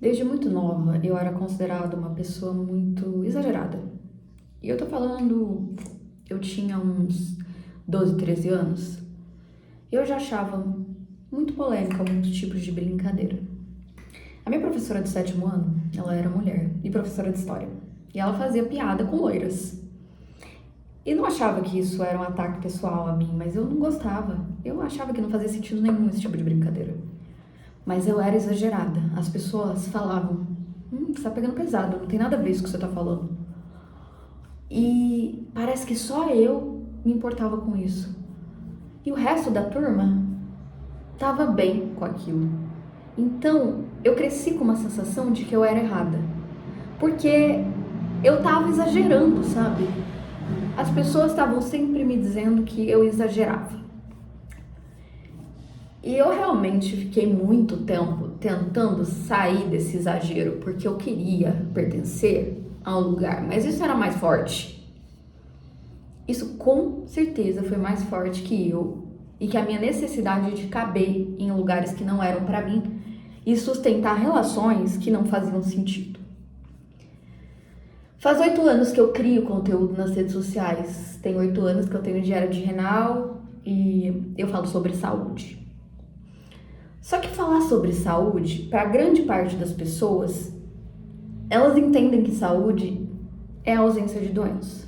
Desde muito nova, eu era considerada uma pessoa muito exagerada. E eu tô falando, eu tinha uns 12, 13 anos. Eu já achava muito polêmica alguns tipos de brincadeira. A minha professora do sétimo ano, ela era mulher e professora de história. E ela fazia piada com loiras. E não achava que isso era um ataque pessoal a mim, mas eu não gostava. Eu achava que não fazia sentido nenhum esse tipo de brincadeira. Mas eu era exagerada. As pessoas falavam, você tá pegando pesado, não tem nada a ver isso que você tá falando. E parece que só eu me importava com isso. E o resto da turma tava bem com aquilo. Então, eu cresci com uma sensação de que eu era errada. Porque eu tava exagerando, sabe? As pessoas estavam sempre me dizendo que eu exagerava. E eu realmente fiquei muito tempo tentando sair desse exagero, porque eu queria pertencer a um lugar, mas isso era mais forte. Isso com certeza foi mais forte que eu e que a minha necessidade de caber em lugares que não eram para mim e sustentar relações que não faziam sentido. Faz 8 anos que eu crio conteúdo nas redes sociais. Tem 8 anos que eu tenho diário de renal e eu falo sobre saúde. Só que falar sobre saúde, para grande parte das pessoas, elas entendem que saúde é a ausência de doença.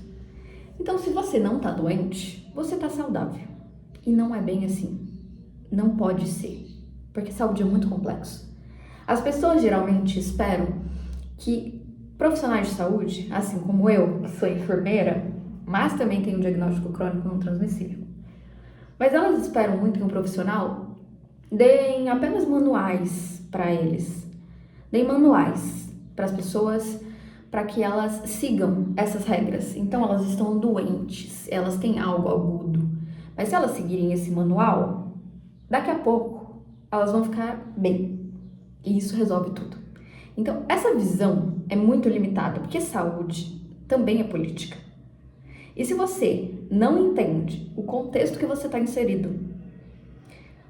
Então, se você não tá doente, você tá saudável. E não é bem assim. Não pode ser. Porque saúde é muito complexo. As pessoas geralmente esperam que profissionais de saúde, assim como eu, que sou enfermeira, mas também tenho um diagnóstico crônico não transmissível. Mas elas esperam muito que um profissional deem apenas manuais para eles. Deem manuais para as pessoas para que elas sigam essas regras. Então elas estão doentes, elas têm algo agudo. Mas se elas seguirem esse manual, daqui a pouco elas vão ficar bem. E isso resolve tudo. Então essa visão é muito limitada, porque saúde também é política. E se você não entende o contexto que você está inserido,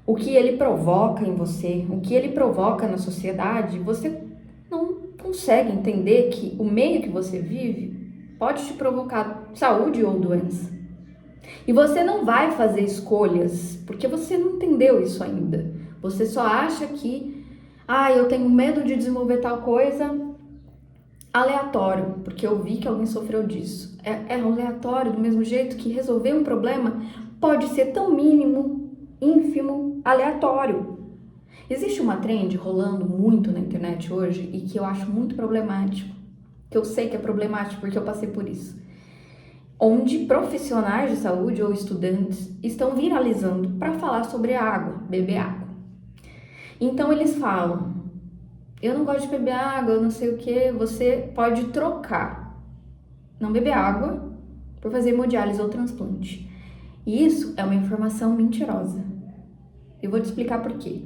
o que ele provoca em você, o que ele provoca na sociedade, você não consegue entender que o meio que você vive pode te provocar saúde ou doença. E você não vai fazer escolhas porque você não entendeu isso ainda. Você só acha que, eu tenho medo de desenvolver tal coisa aleatório, porque eu vi que alguém sofreu disso. É aleatório do mesmo jeito que resolver um problema pode ser tão mínimo, ínfimo, aleatório. Existe uma trend rolando muito na internet hoje e que eu acho muito problemático, que eu sei que é problemático porque eu passei por isso, onde profissionais de saúde ou estudantes estão viralizando para falar sobre a água, beber água. Então eles falam, eu não gosto de beber água, eu não sei o que, você pode trocar não beber água por fazer hemodiálise ou transplante. E isso é uma informação mentirosa. Eu vou te explicar por quê.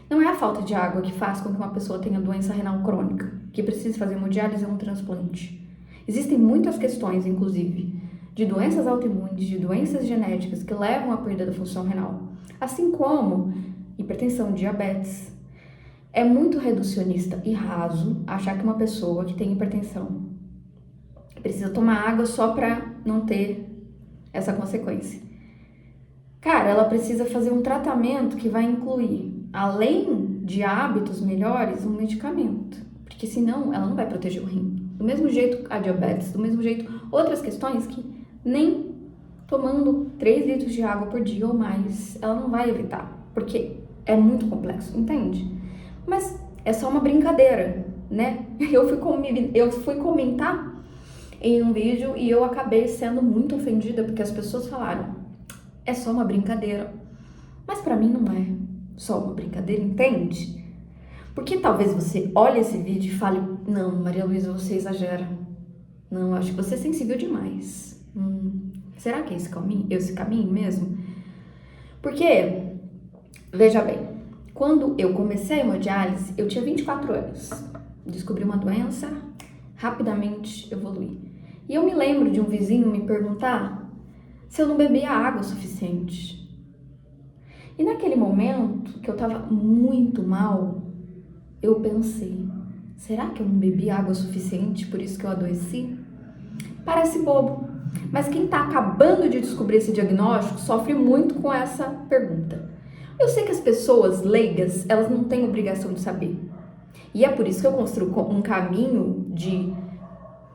Não é a falta de água que faz com que uma pessoa tenha doença renal crônica, que precise fazer hemodiálise ou um transplante. Existem muitas questões, inclusive, de doenças autoimunes, de doenças genéticas que levam à perda da função renal, assim como hipertensão, diabetes. É muito reducionista e raso achar que uma pessoa que tem hipertensão precisa tomar água só para não ter essa consequência. Cara, ela precisa fazer um tratamento que vai incluir, além de hábitos melhores, um medicamento. Porque senão ela não vai proteger o rim. Do mesmo jeito a diabetes, do mesmo jeito outras questões que nem tomando 3 litros de água por dia ou mais, ela não vai evitar. Porque é muito complexo, entende? Mas é só uma brincadeira, né? Eu fui comentar em um vídeo e eu acabei sendo muito ofendida porque as pessoas falaram, é só uma brincadeira. Mas pra mim não é só uma brincadeira, entende? Porque talvez você olhe esse vídeo e fale, não, Maria Luísa, você exagera. Não, acho que você é sensível demais. Será que é esse caminho mesmo? Porque, veja bem, quando eu comecei a hemodiálise, eu tinha 24 anos. Descobri uma doença, rapidamente evolui. E eu me lembro de um vizinho me perguntar se eu não bebia água o suficiente. E naquele momento, que eu tava muito mal, eu pensei, Será que eu não bebi água suficiente, por isso que eu adoeci? Parece bobo, mas quem está acabando de descobrir esse diagnóstico sofre muito com essa pergunta. Eu sei que as pessoas leigas, elas não têm obrigação de saber. E é por isso que eu construo um caminho de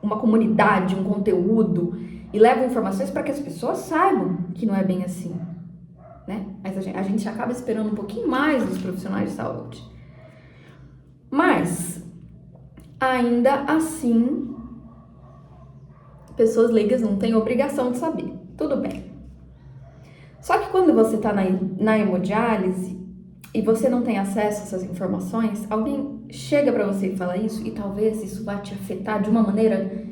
uma comunidade, um conteúdo, e levo informações para que as pessoas saibam que não é bem assim, né? Mas a gente acaba esperando um pouquinho mais dos profissionais de saúde. Mas, ainda assim, pessoas leigas não têm obrigação de saber. Tudo bem. Só que quando você está na hemodiálise e você não tem acesso a essas informações, alguém chega para você e fala isso, e talvez isso vá te afetar de uma maneira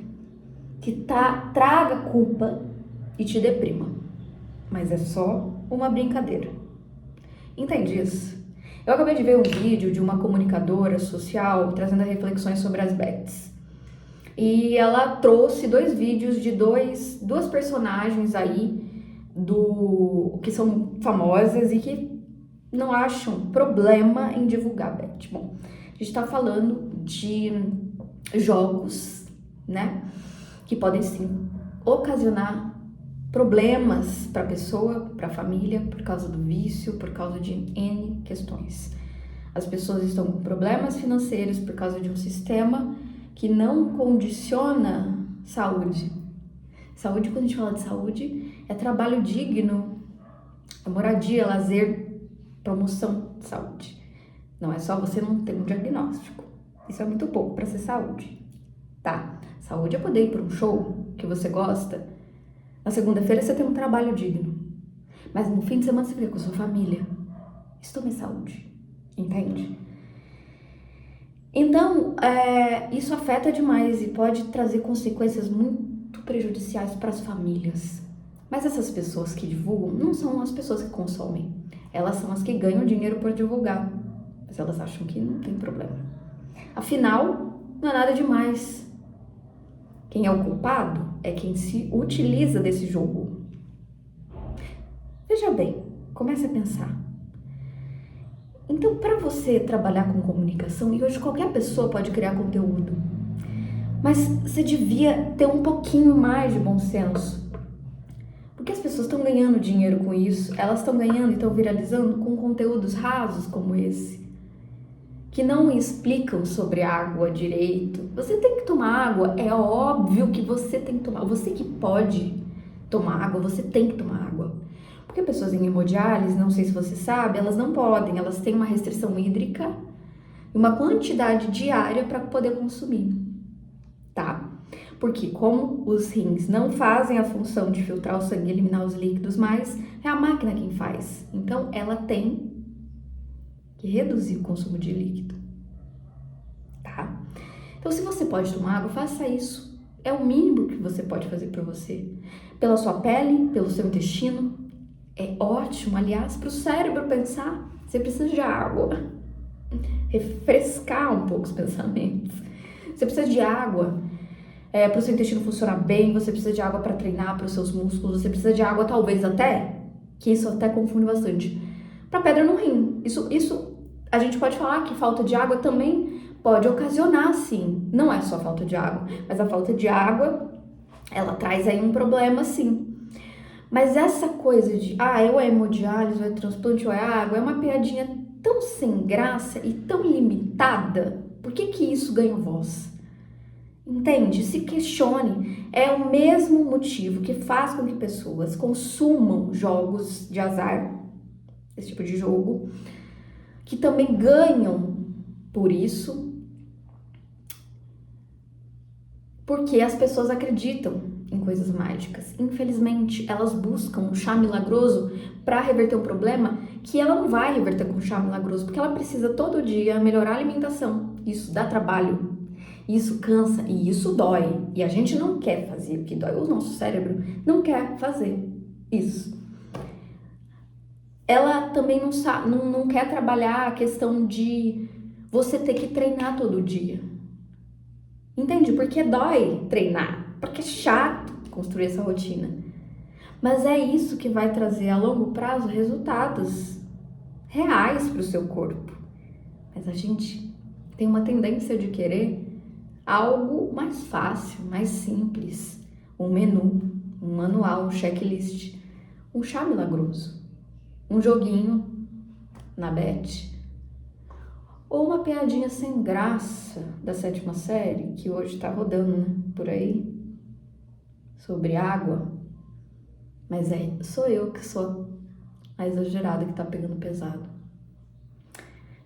que traga culpa e te deprima. Mas é só uma brincadeira. Entende isso? Eu acabei de ver um vídeo de uma comunicadora social trazendo reflexões sobre as bets. E ela trouxe 2 vídeos de duas personagens aí que são famosas e que não acham problema em divulgar bet. Bom, a gente tá falando de jogos, né? Que podem sim ocasionar problemas para a pessoa, para a família, por causa do vício, por causa de N questões. As pessoas estão com problemas financeiros por causa de um sistema que não condiciona saúde. Saúde, quando a gente fala de saúde, é trabalho digno, é moradia, lazer, promoção de saúde. Não é só você não ter um diagnóstico. Isso é muito pouco para ser saúde, tá? Saúde é poder ir para um show que você gosta. Na segunda-feira você tem um trabalho digno. Mas no fim de semana você fica com a sua família. Isso também é saúde, entende? Então, isso afeta demais e pode trazer consequências muito prejudiciais para as famílias. Mas essas pessoas que divulgam não são as pessoas que consomem. Elas são as que ganham dinheiro por divulgar. Mas elas acham que não tem problema. Afinal, não é nada demais. Quem é o culpado é quem se utiliza desse jogo. Veja bem, comece a pensar. Então, para você trabalhar com comunicação, e hoje qualquer pessoa pode criar conteúdo, mas você devia ter um pouquinho mais de bom senso. Porque as pessoas estão ganhando dinheiro com isso, elas estão ganhando e estão viralizando com conteúdos rasos como esse, que não explicam sobre água direito. Você tem que tomar água, é óbvio que você tem que tomar. Você que pode tomar água, você tem que tomar água. Porque pessoas em hemodiálise, não sei se você sabe, elas não podem, elas têm uma restrição hídrica e uma quantidade diária para poder consumir, tá? Porque como os rins não fazem a função de filtrar o sangue e eliminar os líquidos, mas é a máquina quem faz. Então, ela tem que reduzir o consumo de líquido, tá? Então, se você pode tomar água, faça isso. É o mínimo que você pode fazer por você. Pela sua pele, pelo seu intestino. É ótimo, aliás, para o cérebro pensar. Você precisa de água. Refrescar um pouco os pensamentos. Você precisa de água para o seu intestino funcionar bem. Você precisa de água para treinar para os seus músculos. Você precisa de água, talvez até, que isso até confunde bastante, para pedra no rim. Isso a gente pode falar que falta de água também pode ocasionar, sim. Não é só falta de água, mas a falta de água, ela traz aí um problema, sim. Mas essa coisa de, ou é hemodiálise, ou é transplante, ou é água, é uma piadinha tão sem graça e tão limitada. Por que isso ganha voz? Entende? Se questione. É o mesmo motivo que faz com que pessoas consumam jogos de azar, esse tipo de jogo, que também ganham por isso, porque as pessoas acreditam em coisas mágicas. Infelizmente, elas buscam um chá milagroso para reverter um problema que ela não vai reverter com um chá milagroso, porque ela precisa todo dia melhorar a alimentação. Isso dá trabalho, isso cansa e isso dói. E a gente não quer fazer, porque dói. O nosso cérebro não quer fazer isso. Ela também não quer trabalhar a questão de você ter que treinar todo dia. Entende? Porque dói treinar. Porque é chato construir essa rotina. Mas é isso que vai trazer a longo prazo resultados reais para o seu corpo. Mas a gente tem uma tendência de querer algo mais fácil, mais simples, um menu, um manual, um checklist, um chá milagroso, um joguinho na Bet, ou uma piadinha sem graça da 7ª série, que hoje tá rodando, né, por aí, sobre água, mas sou eu que sou a exagerada que tá pegando pesado.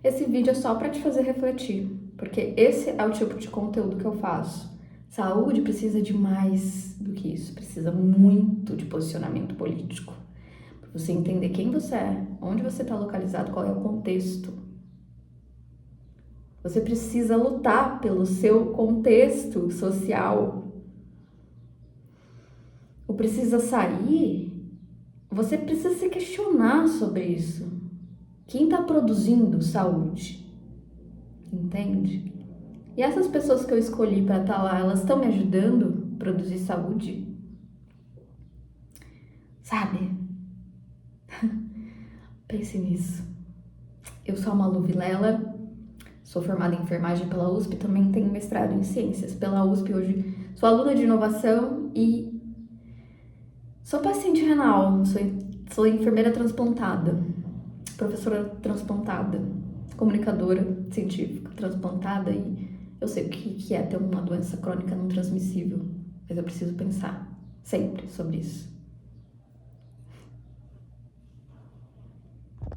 Esse vídeo é só para te fazer refletir, porque esse é o tipo de conteúdo que eu faço. Saúde precisa de mais do que isso, precisa muito de posicionamento político. Para você entender quem você é, onde você está localizado, qual é o contexto. Você precisa lutar pelo seu contexto social. O precisa sair, você precisa se questionar sobre isso. Quem está produzindo saúde? Entende? E essas pessoas que eu escolhi para estar lá, elas estão me ajudando a produzir saúde? Sabe? Pense nisso. Eu sou a Malu Vilela, sou formada em enfermagem pela USP, também tenho mestrado em ciências pela USP hoje. Sou aluna de inovação e sou paciente renal, sou enfermeira transplantada, professora transplantada, comunicadora científica transplantada e eu sei o que é ter uma doença crônica não transmissível, mas eu preciso pensar sempre sobre isso.